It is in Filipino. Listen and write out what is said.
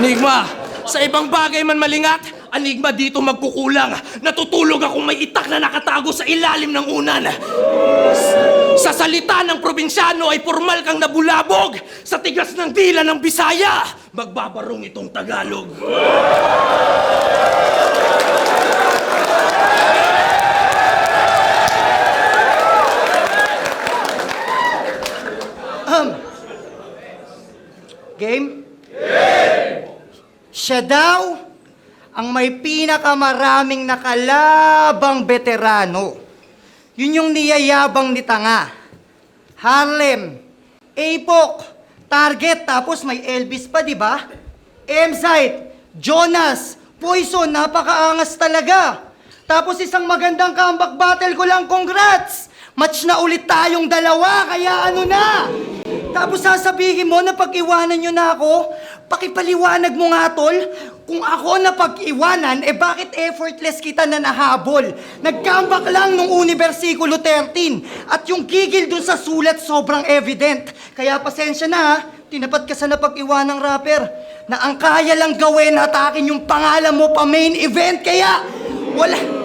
Enigma, sa ibang bagay man malingat, Enigma dito magkukulang. Natutulog akong may itak na nakatago sa ilalim ng unan. Sa salita ng probinsyano ay formal kang nabulabog. Sa tigas ng dila ng Bisaya, magbabarong itong Tagalog. Game? Siya daw ang may pinakamaraming nakalabang veterano. Yun yung niyayabang ni Tanga. Harlem, Apok, Target, tapos may Elvis pa, di ba? M-Site, Jonas, Poison, napakaangas talaga. Tapos isang magandang comeback battle ko lang, congrats! Match na ulit tayong dalawa, kaya ano na? Tapos sasabihin mo na pag-iwanan nyo na ako, pakipaliwanag mo nga tol, kung ako na pag-iwanan, bakit effortless kita na nahabol? Nag-comeback lang nung Universikulo 13 at yung gigil dun sa sulat sobrang evident. Kaya pasensya na ha, tinapat ka sa napag-iwanang rapper na ang kaya lang gawin atakin yung pangalan mo pa main event. Kaya wala...